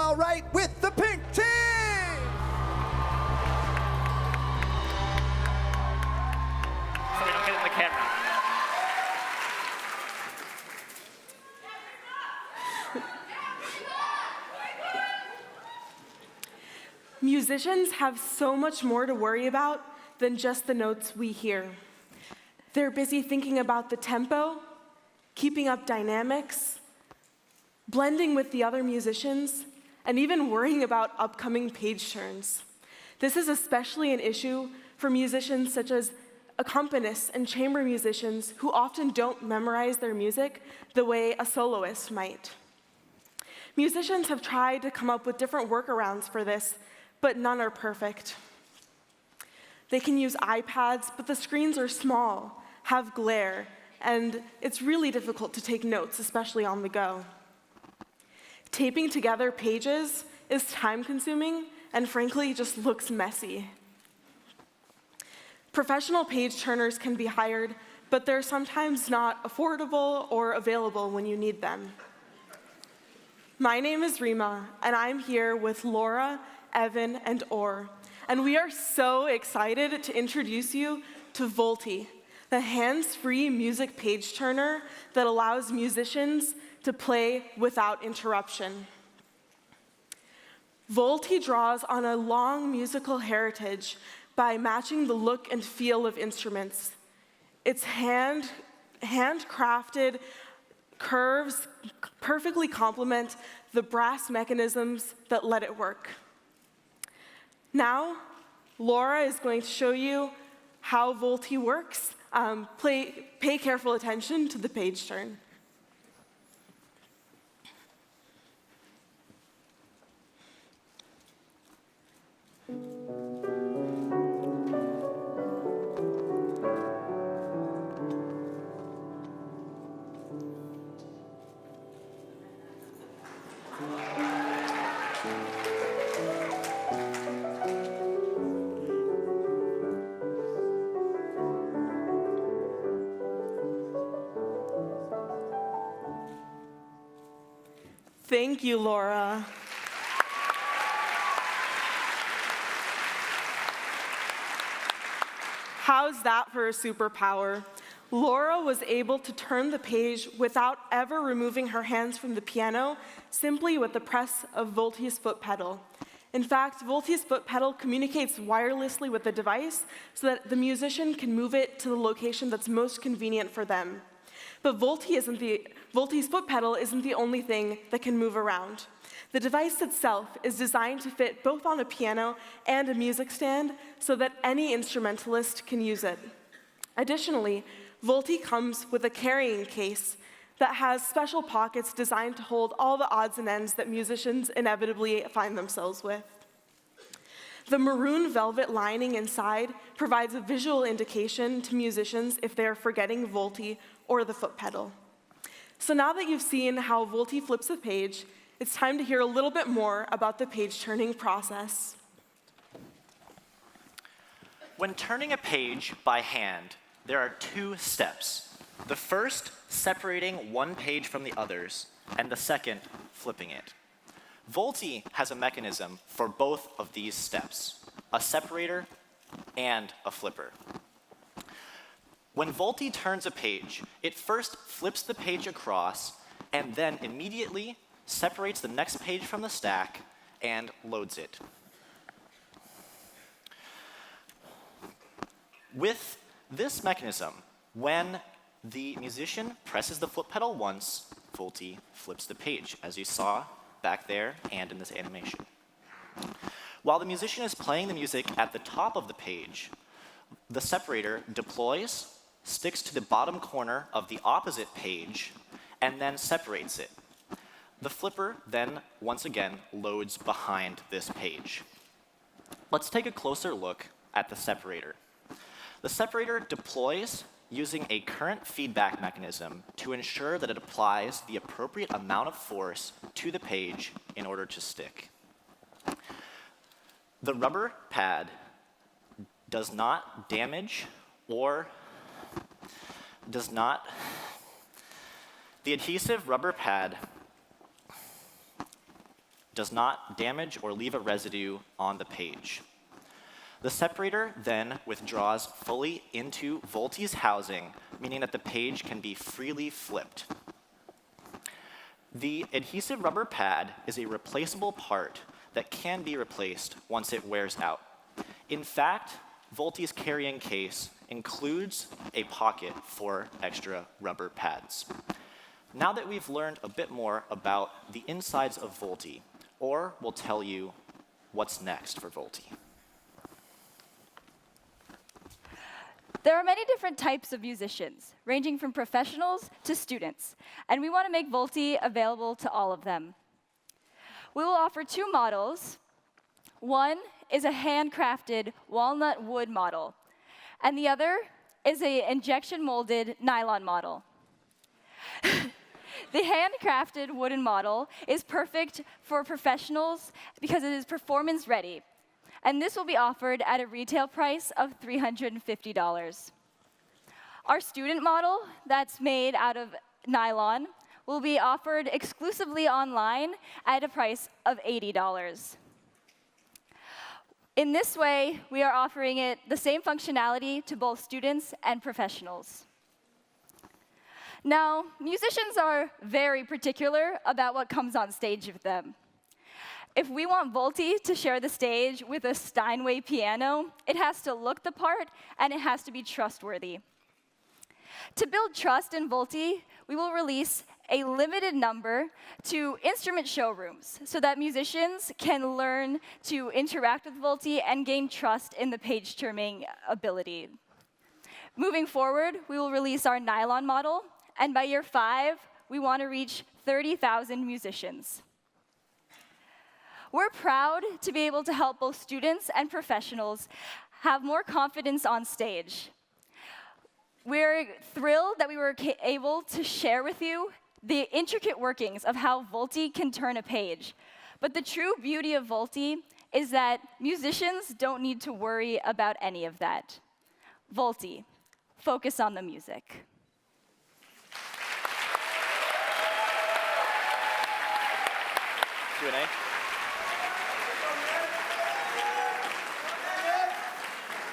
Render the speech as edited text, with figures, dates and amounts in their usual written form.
all right with the pink team? So we don't get it in the camera. Musicians have so much more to worry about than just the notes we hear. They're busy thinking about the tempo, keeping up dynamics, blending with the other musicians, and even worrying about upcoming page turns. This is especially an issue for musicians such as accompanists and chamber musicians who often don't memorize their music the way a soloist might. Musicians have tried to come up with different workarounds for this, but none are perfect. They can use iPads, but the screens are small, have glare, and it's really difficult to take notes, especially on the go. Taping together pages is time-consuming and frankly just looks messy. Professional page turners can be hired, but they're sometimes not affordable or available when you need them. My name is Rima, and I'm here with Laura, Evan, and Orr, and we are so excited to introduce you to Volti, the hands-free music page turner that allows musicians to play without interruption. Volti draws on a long musical heritage by matching the look and feel of instruments. Its handcrafted curves perfectly complement the brass mechanisms that let it work. Now, Laura is going to show you how Volti works. Pay careful attention to the page turn. Thank you, Laura. How's that for a superpower? Laura was able to turn the page without ever removing her hands from the piano, simply with the press of Volti's foot pedal. In fact, Volti's foot pedal communicates wirelessly with the device so that the musician can move it to the location that's most convenient for them. But Volti's foot pedal isn't the only thing that can move around. The device itself is designed to fit both on a piano and a music stand so that any instrumentalist can use it. Additionally, Volti comes with a carrying case that has special pockets designed to hold all the odds and ends that musicians inevitably find themselves with. The maroon velvet lining inside provides a visual indication to musicians if they are forgetting Volti or the foot pedal. So now that you've seen how Volti flips a page, it's time to hear a little bit more about the page turning process. When turning a page by hand, there are two steps. The first, separating one page from the others, and the second, flipping it. Volti has a mechanism for both of these steps, a separator and a flipper. When Volti turns a page, it first flips the page across and then immediately separates the next page from the stack and loads it. With this mechanism, when the musician presses the foot pedal once, Volti flips the page, as you saw back there and in this animation. While the musician is playing the music at the top of the page, the separator deploys, sticks to the bottom corner of the opposite page, and then separates it. The flipper then, once again, loads behind this page. Let's take a closer look at the separator. The separator deploys using a current feedback mechanism to ensure that it applies the appropriate amount of force to the page in order to stick. The rubber pad does not damage or does not, the adhesive rubber pad does not damage or leave a residue on the page. The separator then withdraws fully into Volti's housing, meaning that the page can be freely flipped. The adhesive rubber pad is a replaceable part that can be replaced once it wears out. In fact, Volti's carrying case includes a pocket for extra rubber pads. Now that we've learned a bit more about the insides of Volti, Orr will tell you what's next for Volti. There are many different types of musicians, ranging from professionals to students, and we want to make Volti available to all of them. We will offer 2 models. One is a handcrafted walnut wood model, and the other is an injection molded nylon model. The handcrafted wooden model is perfect for professionals because it is performance ready, and this will be offered at a retail price of $350. Our student model, that's made out of nylon, will be offered exclusively online at a price of $80. In this way, we are offering it the same functionality to both students and professionals. Now, musicians are very particular about what comes on stage with them. If we want Volti to share the stage with a Steinway piano, it has to look the part and it has to be trustworthy. To build trust in Volti, we will release a limited number to instrument showrooms so that musicians can learn to interact with Volti and gain trust in the page turning ability. Moving forward, we will release our nylon model, and by year 5, we want to reach 30,000 musicians. We're proud to be able to help both students and professionals have more confidence on stage. We're thrilled that we were able to share with you the intricate workings of how Volti can turn a page. But the true beauty of Volti is that musicians don't need to worry about any of that. Volti, focus on the music. Q&A?